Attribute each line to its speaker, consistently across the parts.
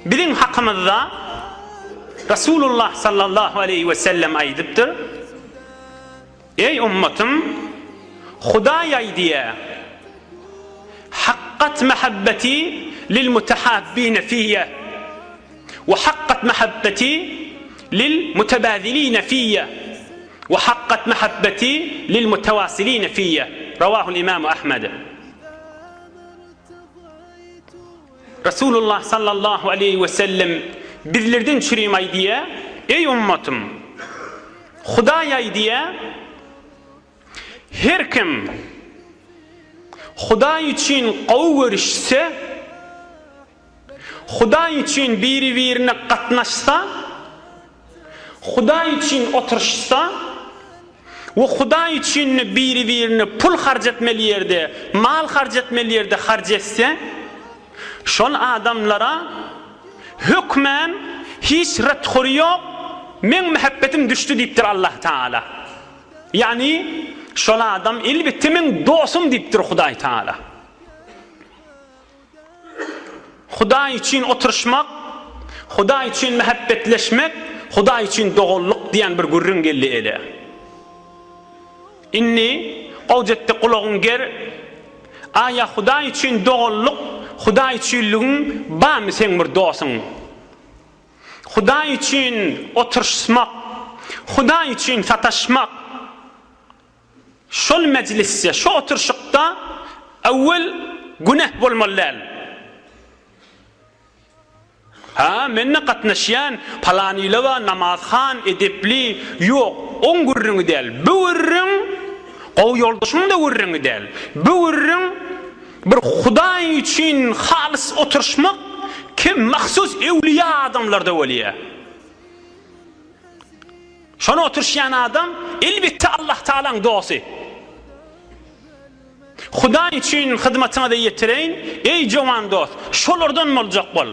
Speaker 1: bizim hakkımızda Resulullah sallallahu aleyhi ve sellem aydıptır. Ey ümmetim, Hudaya diye hakkat mehabbeti lil mutehabbine fiyye ve hakkat mehabbeti lil mutebadiline fiyye ve hakkat mehabbeti lil mutevasiline fiyye. Ravahul İmam Ahmed. Resulullah sallallahu aleyhi ve sellem bizlerden çürüyüm diye, ey ümmetim, Hudaya diye her kim Huda için qav görüşse, Huda için biri-birine katnaşsa, Huda için oturuşsa ve Huda için biri-birine pul harcetmeli yerde, mal harcetmeli yerde harcetse, şol adamlara hükmen hiç redhuru yok, men muhabbetim düştü deyiptir Allah Teala. Yani şol adam elbette men dostum deyiptir Huday Teala. Huday için oturuşmak, Huday için muhabbetleşmek, Huday için doğulluk diyen bir gurrun geldi ele. İnni qavjette kulağın ger, aya Huday için doğulluk, Huday içinliğin bağımı sen bir dostun. Huday için oturuşmak, Huday için sataşmak, şol meclisse, şu oturuşukta evvel günah bolmalal. Ha, menne katnaşyan, palanıyla va namazhan, edepli, yok, on gurrunu del. Bu gurrun, o yoldaşın da gurrunu del. Bu gurrun, bir Huday için halis oturuşmak, ki mahsus evliya adamlarda veliye. Şunu oturuşyan adam, elbette Allah Teala'nın doğası. Huday için hizmetine de yetireyin, ey cavan dost, şolardan mı olacak bol?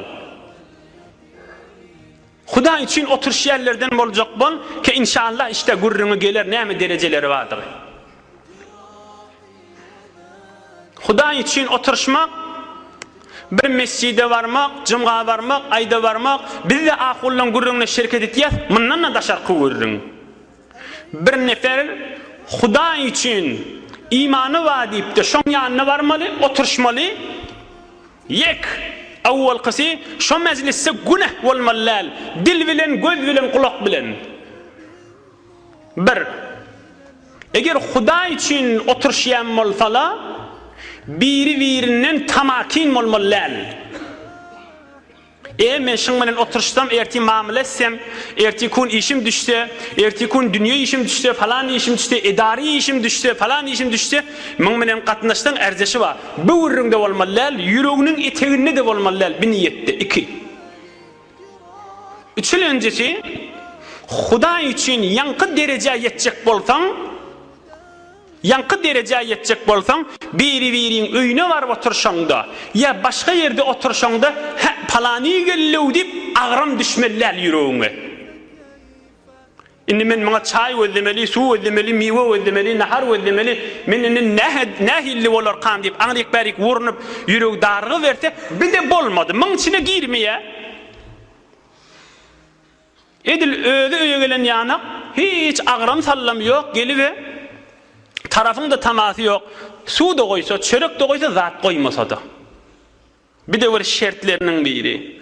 Speaker 1: Huday için oturuş yerlerden mi olacak bol? Ki inşallah işte gurrunu gelir, ne mi dereceleri vardır. Huday için oturuşmak, bir mescide varmak, cımğa varmak, ayda varmak, biz de ahullan gurrunla şirket etiyaz, bundan da şarkı gurrun. Bir nefer Huday için imanı var deyip de şon yanına varmalı, oturuşmalı. Yek evvel kısı şon meclisse günah olmalal, dil bilen, göz bilen, kulak bilen. Bir, eğer Huday için oturuşyan olsalar, biri-birinin tamakin olmalal. Men şunların oturuşsam, erti mamule etsem, erti kun işim düşse, erti kun dünya işim düşse, falan işim düşse, idari işim düşse, falan işim düşse, menen katnaştan erzeşi var. Bu urrunda olmalal, yüreğinin eteğinde de olmalal, bir niyette. 2. Üçüncü öncesi, Huda için yankı dereceye yetecek bolsan, yankı dereceye yetecek bolsan, biri-birinin öyüne var oturuşanda, ya başka yerde oturuşanda, palani gellev deyip ağram düşmeller yüreğine. İnni men bana çay özlemeli, su özlemeli, meyve özlemeli, nahar özlemeli, meninin nahilli olur kan deyip, anrik barik vurunup yüreği darğı verse, bir de bolmadı. Mın içine girmeye. Edil öde öye gelen yanak, hiç ağram sallam yok, gelive. Tarafında taması yok. Su da koysa, çörek de koysa, zat koymasa da. Bir de var şertlerinin biri.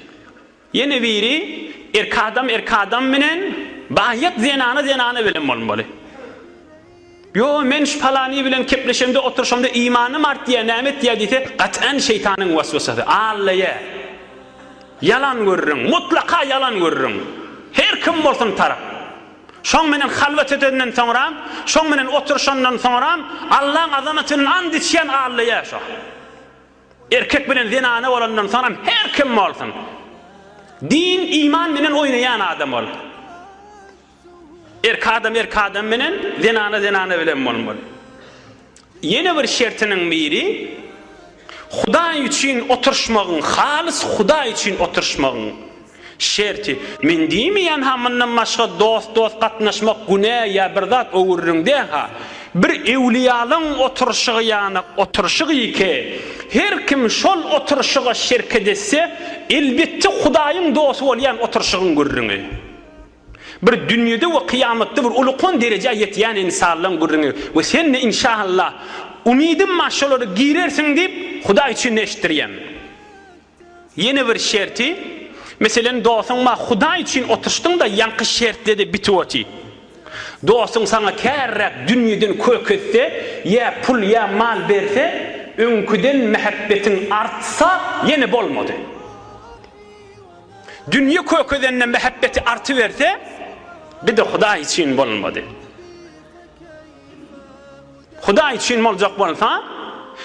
Speaker 1: Yine biri, erkadam menen, bahiyet zenanı bilen olmalı. Yo, men şu palani bilen kepleşemde, oturuşamda imanım art diye, nimet diye deyse, kat'en şeytanın vasvasası. Allah'a. Yalan görürüm, mutlaka yalan görürüm. Her kim olsun taraf. Şon menen halvet edenden sonra, şon menen oturuşandan sonra, Allah'ın azametinin and içen Allah'a yaşa. Erkek bilen zinane olandan sonra her kim olsun. Din, iman menen oynayan adam ol. Erkadam menen zinane bilen olmalı. Yeni bir şertinin biri, Huday için oturuşmağın, halis Huday için oturuşmağın şerti. Men demeyen hamından başka dost katnaşmak günah ya bir zat öğürründe ha. Bir evliyalın oturuşuğu yani oturuşuğu ki her kim şol oturuşyga şerket etse, elbetde Hudaýyň dostu bolýan oturuşygyny görürüňi. Bir dünýede we kıyamatda bir ulukon derece ýetýän insanlaryň görürüňi. We sen inşallah umidim maşalary girersiň diýip Hudaý üçin eşitdirýän. Yeni bir şerti, meselen dostuň ma Hudaý üçin oturuşdyň da ýanky şertlerde bitýär. Dostun sana kärräk dünýeden köketse, ya pul ya mal berse, öňküden mehabbetin artsa yine bolmady. Dünýe köküdenne mehabbeti artyberse, bir de Hudaý üçin bolmady. Hudaý üçin boljak bolsa,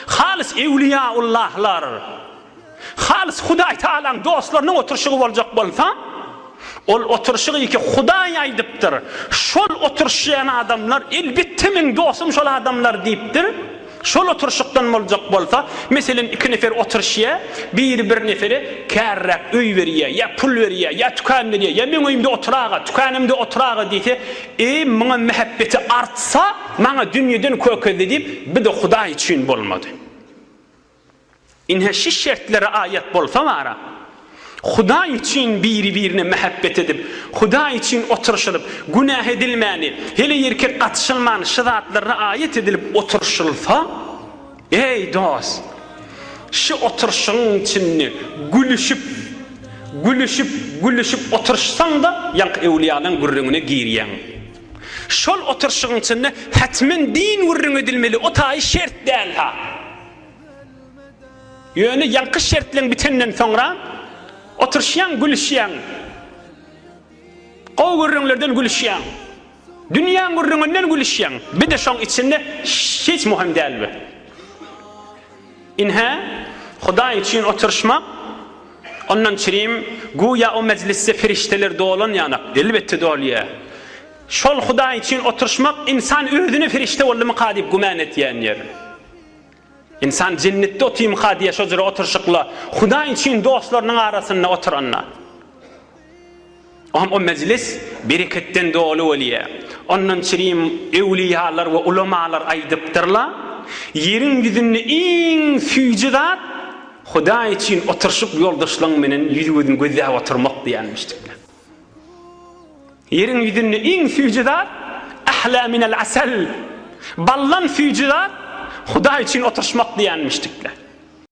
Speaker 1: halis ewliyaullahlar, halis Hudaý Taalaň dostlarynyň oturşygy boljak bolsa, ol oturşygy ki Hudaý aýdypdyr. Şol oturşýan adamlar elbetde men dostum şol adamlar diýipdir. Şol oturşykdan boljak bolsa, meselen iki nefer oturşýa, bir neferi kärräk öý berýär, ya pul berýär, ya tükan berýär, ya men öýümde oturaga, tükanymda oturaga diýse, maňa mehabbeti artsa, maňa dünýeden kökedi diýip, bir de Hudaý üçin bolmady. Inhe şu şertlere ayet bolsa mara, Hudaý üçin biri-birine mehabbet edip, Hudaý üçin oturşylyp, günah edilmäni, hele ýerke gatşylmany şyzatlaryna ayet edilip oturşylsa, ey dost, şu oturşyň içinde gülüşüp oturşsaň da ýanky ewliýalaryň gürrüňine girýän. Şol oturşyň içinde hatmen din gürrüň edilmeli, o taý şert däl ha. Ýöne ýanky şertleň bitenden soňra oturşyan gülüşyan, qow gürrüňlerden gülüşyan, dünýä gürrüňinden gülüşyan, bir de şoň içinde hiç muhim dälbi. Inha Hudaý üçin oturşmak, ondan çirim goýa o mejliste ferişteler dolan ýanak, elbetde dolýar. Şol Hudaý üçin oturşmak insan özüni ferişte bolmagy gadyp güman etýän ýer. İnsan cennette otyym hadiye şojara oturşykla Hudaý üçin dostlarynyň arasynda oturanlar. O meclis bereketden dolu bolýar. Ondan çirim ewliýalar we ulamalar aýdypdyrlar, ýeriň ýüzünde iň süýji zat Hudaý üçin oturşyp ýoldaşlygyň menen ýüzüni gözläp oturmak diýenmişdirler. Ýeriň ýüzünde iň süýji zat ahla minel asal, ballan süýji zat Hudaý üçin oturşmak diýenmişdirler.